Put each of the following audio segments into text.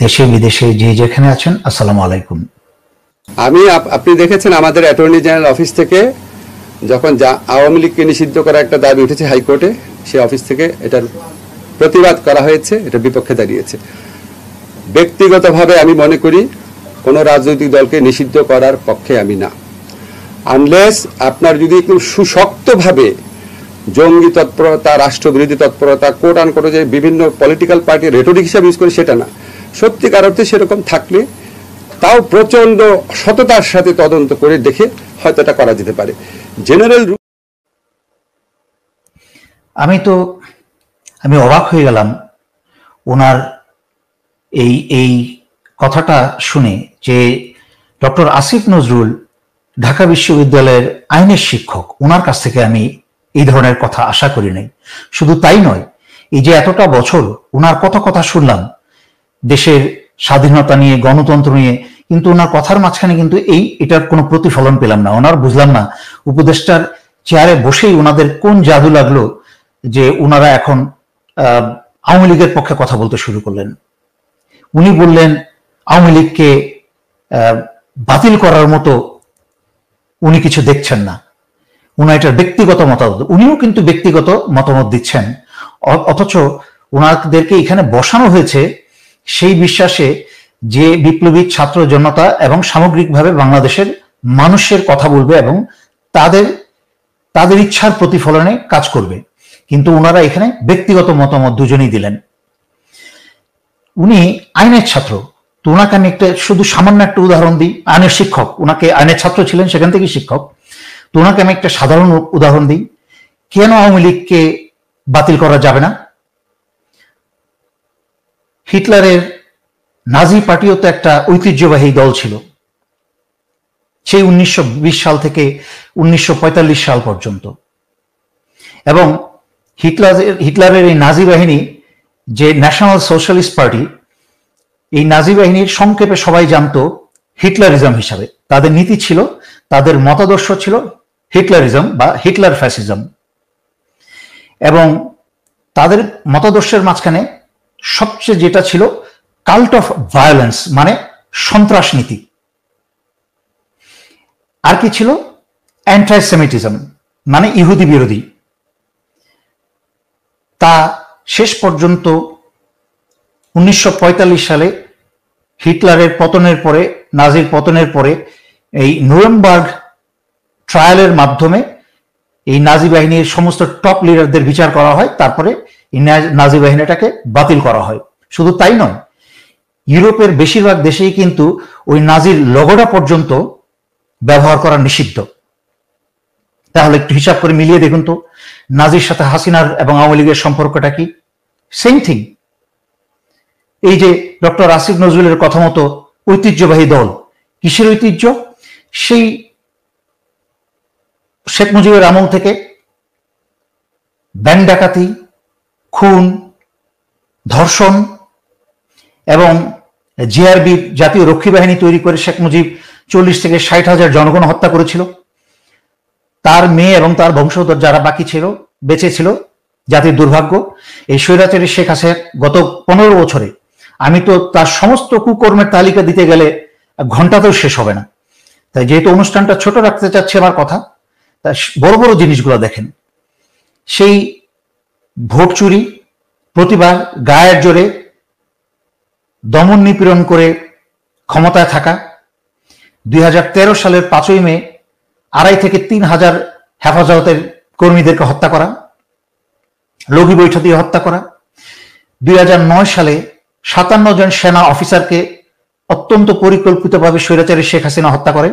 দেশে বিদেশে যে যেখানে আছেন, আসসালামু আলাইকুম। আপনি দেখেছেন আমাদের অ্যাটর্নি জেনারেল অফিস থেকে যখন আওয়ামী লীগকে নিষিদ্ধ করা একটা দাবি উঠেছে হাইকোর্টে, সে অফিস থেকে এটার প্রতিবাদ করা হয়েছে, এটার বিপক্ষে দাঁড়িয়েছে। ব্যক্তিগতভাবে আমি মনে করি কোনো রাজনৈতিক দলকে নিষিদ্ধ করার পক্ষে আমি না, আনলেস আপনার যদি একটু সুশক্তভাবে জঙ্গি তৎপরতা, রাষ্ট্রবিরোধী তৎপরতা, কোট আনকোট যে বিভিন্ন পলিটিক্যাল পার্টি রেটরিক হিসাবে ইউজ করে, সেটা না। সত্যিকার অর্থে সেরকম থাকলে তাও প্রচন্ড সততার সাথে তদন্ত করে দেখে হয়তো এটা করা যেতে পারে। জেনারেল আমি অবাক হয়ে গেলাম ওনার এই কথাটা শুনে, যে ডক্টর আসিফ নজরুল ঢাকা বিশ্ববিদ্যালয়ের আইনের শিক্ষক, ওনার কাছ থেকে আমি এই ধরনের কথা আশা করি নাই। শুধু তাই নয়, এই যে এতটা বছর ওনার কত কথা শুনলাম দেশের স্বাধীনতা নিয়ে, গণতন্ত্র নিয়ে, কিন্তু ওনার কথার মাঝখানে কিন্তু এটার কোনো প্রতিফলন পেলাম না। ওনার বুঝলাম না উপদেষ্টার চেয়ারে বসেই ওনাদের কোন জাদু লাগলো যে ওনারা এখন আওয়ামী লীগের পক্ষে কথা বলতে শুরু করলেন। উনি বললেন আওয়ামী লীগকে বাতিল করার মতো উনি কিছু দেখছেন না, উনি এটার ব্যক্তিগত মতামত, উনিও কিন্তু ব্যক্তিগত মতামত দিচ্ছেন। অথচ ওনাদেরকে এখানে বসানো হয়েছে সেই বিশ্বাসে যে বিপ্লবী ছাত্র জনতা এবং সামগ্রিকভাবে বাংলাদেশের মানুষের কথা বলবে এবং তাদের ইচ্ছার প্রতিফলনে কাজ করবে। কিন্তু ওনারা এখানে ব্যক্তিগত মতামত দুজনেই দিলেন। উনি আইনের ছাত্র, তো ওনাকে আমি শুধু সামান্য একটা উদাহরণ দিই। আইনের শিক্ষক, ওনাকে আইনের ছাত্র ছিলেন, সেখান থেকে শিক্ষক। তো ওনাকে আমি একটা সাধারণ উদাহরণ দিই, কেন আওয়ামী লীগকে বাতিল করা যাবে না? হিটলারের নাজি পার্টিও তো একটা ঐতিহ্যবাহী দল ছিল, সেই 1920 সাল থেকে 1945 সাল পর্যন্ত। এবং হিটলারের এই নাজি বাহিনী, যে ন্যাশনাল সোশ্যালিস্ট পার্টি, এই নাজি বাহিনীর সংক্ষেপে সবাই জানতো হিটলারিজম হিসাবে। তাদের নীতি ছিল, তাদের মতাদর্শ ছিল হিটলারিজম বা হিটলার ফ্যাসিজম। এবং তাদের মতাদর্শের মাঝখানে সবচেয়ে যেটা ছিল কাল্ট অফ ভায়োলেন্স, মানে সন্ত্রাস নীতি। আর কি ছিল? অ্যান্টাইসেমিটিজম, মানে ইহুদি বিরোধী। তা শেষ পর্যন্ত 1945 সালে হিটলারের পতনের পরে, নাজির পতনের পরে, এই নুরেমবার্গ ট্রায়ালের মাধ্যমে এই নাজি বাহিনীর সমস্ত টপ লিডারদের বিচার করা হয়, তারপরে এই নাজি বাহিনীটাকে বাতিল করা হয়। শুধু তাই নয়, ইউরোপের বেশিরভাগ দেশেই কিন্তু ওই নাজির লোগোটা পর্যন্ত ব্যবহার করা নিষিদ্ধ। তাহলে একটু হিসাব করে মিলিয়ে দেখুন তো, নাজির সাথে হাসিনার এবং আওয়ামী লীগের সম্পর্কটা কি? Same thing. এই যে ডক্টর আসিফ নজরুলের কথা মতো ঐতিহ্যবাহী দল, কিসের ঐতিহ্য? সেই শেখ মুজিবের আমল থেকে ব্যাংক ডাকাতি, খুন, ধর্ষণ এবং জিআরবি জাতীয় রক্ষী বাহিনী তৈরি করে শেখ মুজিব 40 থেকে 60,000 জনগণ হত্যা করেছিল। তার মেয়ে এবং তার বংশধর যারা বাকি ছিল, বেঁচে ছিল, জাতির দুর্ভাগ্য। এই স্বৈরাচারী শেখ হাসিনা গত 15 বছরে, আমি তো তার সমস্ত কুকর্মের তালিকা দিতে গেলে ঘন্টাতেও শেষ হবে না। তাই যেহেতু অনুষ্ঠানটা ছোট রাখতে চাচ্ছে আমার কথা, তাই বড় বড় জিনিসগুলো দেখেন। সেই ভোট চুরি, প্রতিবার গায়ের জোরে দমন নিপীড়ন করে ক্ষমতায় থাকা, 2013 সালের 5ই মে 2.5 থেকে 3,000 হেফাজতের কর্মীদেরকে হত্যা করা, লগি বৈঠা দিয়ে হত্যা করা, 2009 সালে 57 জন সেনা অফিসারকে অত্যন্ত পরিকল্পিতভাবে স্বৈরাচারী শেখ হাসিনা হত্যা করে,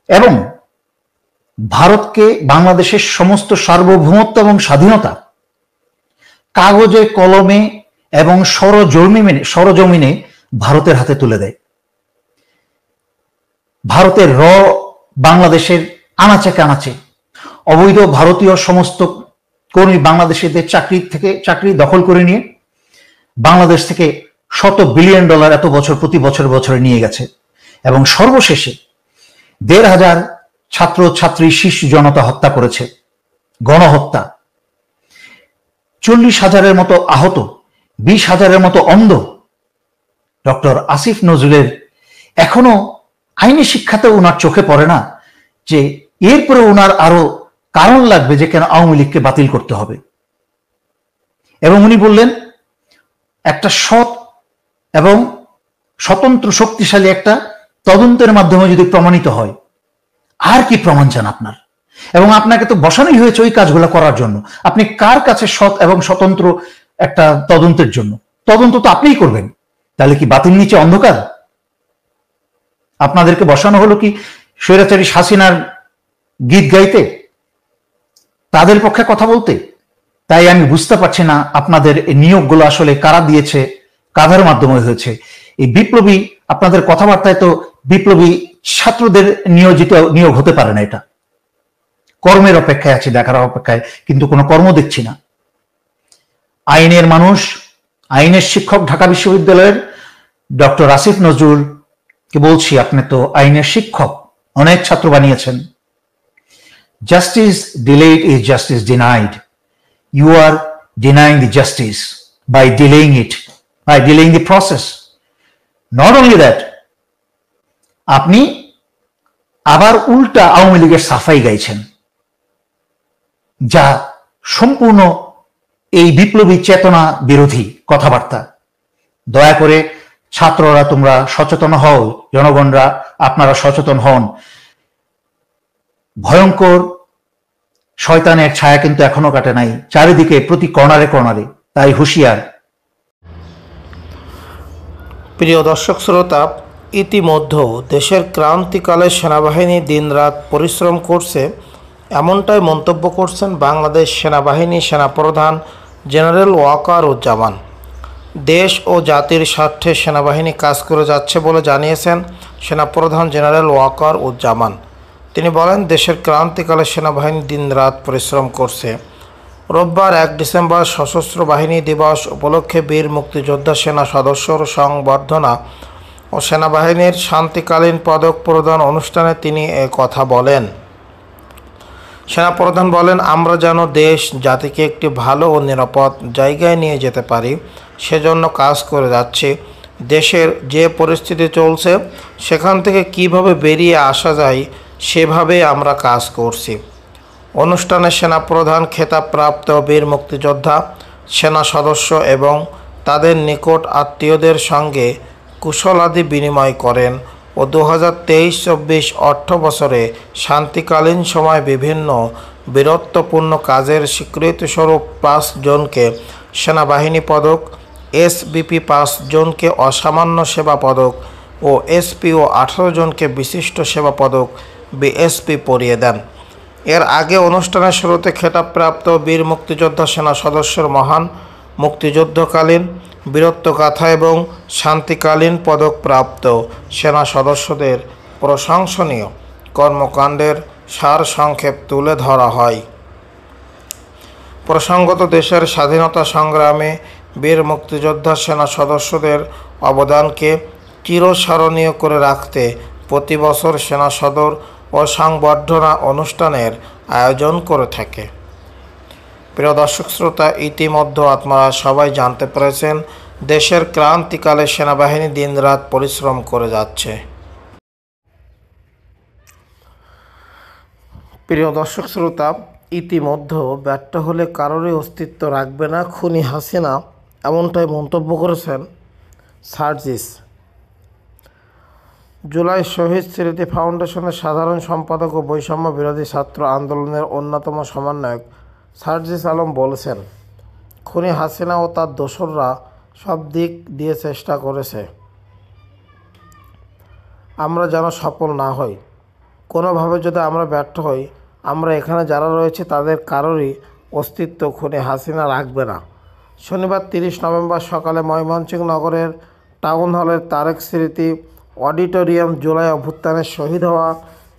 এবং ভারতকে বাংলাদেশের সমস্ত সার্বভৌমত্ব এবং স্বাধীনতা কাগজে কলমে এবং সরজমিনে ভারতের হাতে তুলে দেয়। ভারতের বাংলাদেশের আনাচে কানাচে অবৈধ ভারতীয় সমস্ত কর্মী বাংলাদেশিদের চাকরি দখল করে নিয়ে বাংলাদেশ থেকে $100 বিলিয়ন এত বছর প্রতি বছরে নিয়ে গেছে। এবং সর্বশেষে 1,500 ছাত্র ছাত্রী শিশু জনতা হত্যা করেছে, গণহত্যা। 40,000-এর মতো আহত, 20,000-এর মতো অন্ধ, ডক্টর আসিফ নজরুলের এখনো আইনি শিক্ষাতে ওনার চোখে পড়ে না যে এরপরে ওনার আরো কারণ লাগবে যে কেন আওয়ামী লীগকে বাতিল করতে হবে? এবং উনি বললেন একটা সৎ এবং স্বতন্ত্র শক্তিশালী একটা তদন্তের মাধ্যমে যদি প্রমাণিত হয়, আর কি প্রমাণ চান আপনার? এবং আপনাকে তো বসানোই হয়েছে ওই কাজগুলো করার জন্য। আপনি কার কাছে সৎ এবং স্বতন্ত্র একটা তদন্তের জন্য? তদন্ত তো আপনিই করবেন। তাহলে কি বাতিল নিচে অন্ধকার? আপনাদেরকে বসানো হলো কি স্বৈরাচারী হাসিনার গীত গাইতে, তাদের পক্ষে কথা বলতে? তাই আমি বুঝতে পারছি না আপনাদের এই নিয়োগগুলো আসলে কারা দিয়েছে, কাদের মাধ্যমে হয়েছে। এই বিপ্লবী আপনাদের কথাবার্তায় তো বিপ্লবী ছাত্রদের নিয়োগ হতে পারে না। এটা কর্মের অপেক্ষায় আছি, দেখার অপেক্ষায়, কিন্তু কোনো কর্ম দেখছি না। আইনের মানুষ, আইনের শিক্ষক ঢাকা বিশ্ববিদ্যালয়ের ডক্টর আসিফ নজরুল কে বলছি, আপনি তো আইনের শিক্ষক, অনেক ছাত্র বানিয়েছেন। Justice delayed is justice denied. You are denying the justice by delaying it, by delaying the process. Not only that, আপনি আবার উল্টা আওয়ামী লীগের সাফাই গাইছেন, যা সম্পূর্ণ এই বিপ্লবী চেতনা বিরোধী কথাবার্তা। দয়া করে ছাত্ররা তোমরা সচেতন হও, জনগণরা আপনারা সচেতন হন। ভয়ঙ্কর শয়তানের ছায়া কিন্তু এখনো কাটে নাই, চারিদিকে প্রতি কর্নারে কর্নারে, তাই হুঁশিয়ার। প্রিয় দর্শক শ্রোতা, ইতিমধ্যে দেশের ক্রান্তিকালে সেনাবাহিনী দিনরাত পরিশ্রম করছে, এমনটাই মন্তব্য করছেন বাংলাদেশ সেনাবাহিনী সেনাপ্রধান জেনারেল ওয়াকারুজ্জামান। দেশ ও জাতির স্বার্থে সেনাবাহিনী কাজ করে যাচ্ছে বলে জানিয়েছেন সেনাপ্রধান জেনারেল ওয়াকারুজ্জামান। তিনি বলেন, দেশের ক্রান্তিকালে সেনাবাহিনী দিনরাত পরিশ্রম করছে। রোববার 1 ডিসেম্বর সশস্ত্র বাহিনী দিবস উপলক্ষে বীর মুক্তিযোদ্ধা সেনা সদস্যর সংবর্ধনা ও সেনাবাহিনীর শান্তিকালীন পদক প্রদান অনুষ্ঠানে তিনি এ কথা বলেন। সেনাপ্রধান বলেন, আমরা যেন দেশ জাতিকে একটি ভালো ও নিরাপদ জায়গায় নিয়ে যেতে পারি, সেজন্য কাজ করে যাচ্ছি। দেশের যে পরিস্থিতি চলছে সেখান থেকে কিভাবে বেরিয়ে আসা যায় সেভাবে আমরা কাজ করছি। অনুষ্ঠানে সেনাপ্রধান খেতাবপ্রাপ্ত বীর মুক্তিযোদ্ধা, সেনা সদস্য এবং তাদের নিকট আত্মীয়দের সঙ্গে কুশলাদি বিনিময় করেন ও 2023-24 অর্থ বছরে শান্তিকালীন সময় বিভিন্ন বীরত্বপূর্ণ কাজের স্বীকৃতিস্বরূপ 5 জনকে সেনাবাহিনী পদক, এসবিপি 5 জনকে অসামান্য সেবা পদক ও এসপিও 18 জনকে বিশিষ্ট সেবা পদক বিএসপি পরিয়ে দেন। এর আগে অনুষ্ঠানের শুরুতে খেতাবপ্রাপ্ত বীর মুক্তিযোদ্ধা সেনা সদস্যর মহান মুক্তিযুদ্ধকালীন বীরত্বগাথা এবং শান্তিকালীন পদকপ্রাপ্ত সেনা সদস্যদের প্রশংসনীয় কর্মকাণ্ডের সারসংক্ষেপ তুলে ধরা হয়। প্রসঙ্গত, দেশের স্বাধীনতা সংগ্রামে বীর মুক্তিযোদ্ধা সেনা সদস্যদের অবদানকে চিরস্মরণীয় করে রাখতে প্রতি বছর সেনা সদর ও সংবর্ধনা অনুষ্ঠানের আয়োজন করে থাকে। প্রিয় দর্শক শ্রোতা, ইতিমধ্যে আপনারা সবাই জানতে পেরেছেন দেশের ক্রান্তিকালে সেনাবাহিনী দিনরাত পরিশ্রম করে যাচ্ছে। প্রিয় দর্শক শ্রোতা, ইতিমধ্যে ব্যর্থ হলে কারোরই অস্তিত্ব রাখবে না খুনি হাসিনা, এমনটাই মন্তব্য করেছেন সার্জিস। জুলাই শহীদ স্মৃতি ফাউন্ডেশনের সাধারণ সম্পাদক ও বৈষম্য বিরোধী ছাত্র আন্দোলনের অন্যতম সমন্বয়ক সার্জিস আলম বলেছেন, খুনি হাসিনা ও তার দোসররা সব দিক দিয়ে চেষ্টা করেছে, আমরা যেন সফল না হই। কোনোভাবে যদি আমরা ব্যর্থ হই, আমরা এখানে যারা রয়েছে তাদের কারোরই অস্তিত্ব খুনি হাসিনা রাখবে না। শনিবার 30 নভেম্বর সকালে ময়মনসিংহ নগরের টাউন হলের তারেক স্মৃতি অডিটোরিয়াম জুলাই অভ্যুত্থানের শহীদ হওয়া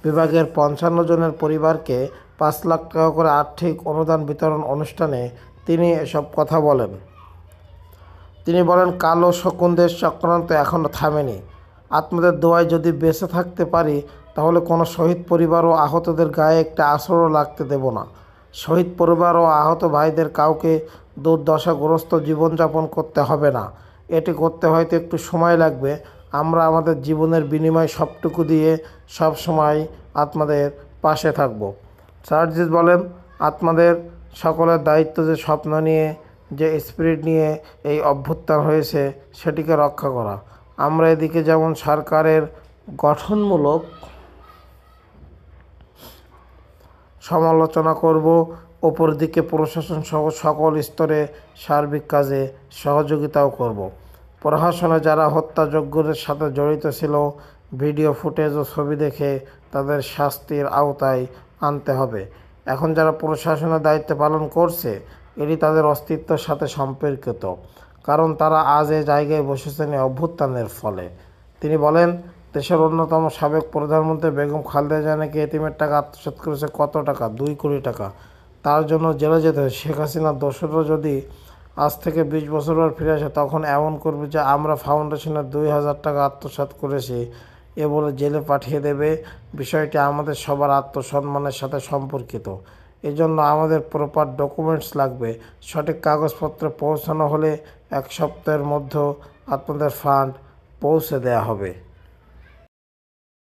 বিভাগের 55 জনের পরিবারকে 5 লাখ টাকা করে আর্থিক অনুদান বিতরণ অনুষ্ঠানে তিনি এসব কথা বলেন। তিনি বলেন, কালো শকুনদের চক্রান্ত এখনও থামেনি। আপনাদের দোয়ায় যদি বেঁচে থাকতে পারি তাহলে কোনো শহীদ পরিবার ও আহতদের গায়ে একটা আঁচড়ও লাগতে দেব না। শহীদ পরিবার ও আহত ভাইদের কাউকে দুর্দশাগ্রস্ত জীবনযাপন করতে হবে না। এটি করতে হয়তো একটু সময় লাগবে। আমরা আমাদের জীবনের বিনিময় সবটুকু দিয়ে সব সময় আপনাদের পাশে থাকব। সার্জিস বলেন, আপনাদের সকলের দায়িত্ব যে স্বপ্ন নিয়ে, যে স্পিরিট নিয়ে এই অভ্যুত্থান হয়েছে সেটিকে রক্ষা করা। আমরা এদিকে যেমন সরকারের গঠনমূলক সমালোচনা করব, অপরদিকে প্রশাসন সহ সকল স্তরে সার্বিক কাজে সহযোগিতাও করব। প্রশাসনে যারা হত্যাযজ্ঞের সাথে জড়িত ছিল, ভিডিও ফুটেজ ও ছবি দেখে তাদের শাস্তির আওতায় আনতে হবে। এখন যারা প্রশাসনের দায়িত্ব পালন করছে, এটি তাদের অস্তিত্বের সাথে সম্পর্কিত, কারণ তারা আজ এই জায়গায় বসেছেন এই অভ্যুত্থানের ফলে। তিনি বলেন, দেশের অন্যতম সাবেক প্রধানমন্ত্রী বেগম খালেদা জিয়া নাকি এতিমের টাকা আত্মসাৎ করেছে। কত টাকা? 2 কোটি টাকা। তার জন্য জেলে যেতে হয়। শেখ হাসিনার দোসররা যদি আজ থেকে 20 বছর পর ফিরে আসে, তখন এমন করবে যে আমরা ফাউন্ডেশনের 2000 টাকা আত্মসাৎ করেছি এ বলে জেলে পাঠিয়ে দেবে। বিষয়টি আমাদের সবার আত্মসম্মানের সাথে সম্পর্কিত। এজন্য আমাদের প্রপার ডকুমেন্টস লাগবে। সঠিক কাগজপত্র পৌঁছানো হলে 1 সপ্তাহের মধ্যে আপনাদের ফান্ড পৌঁছে দেওয়া হবে।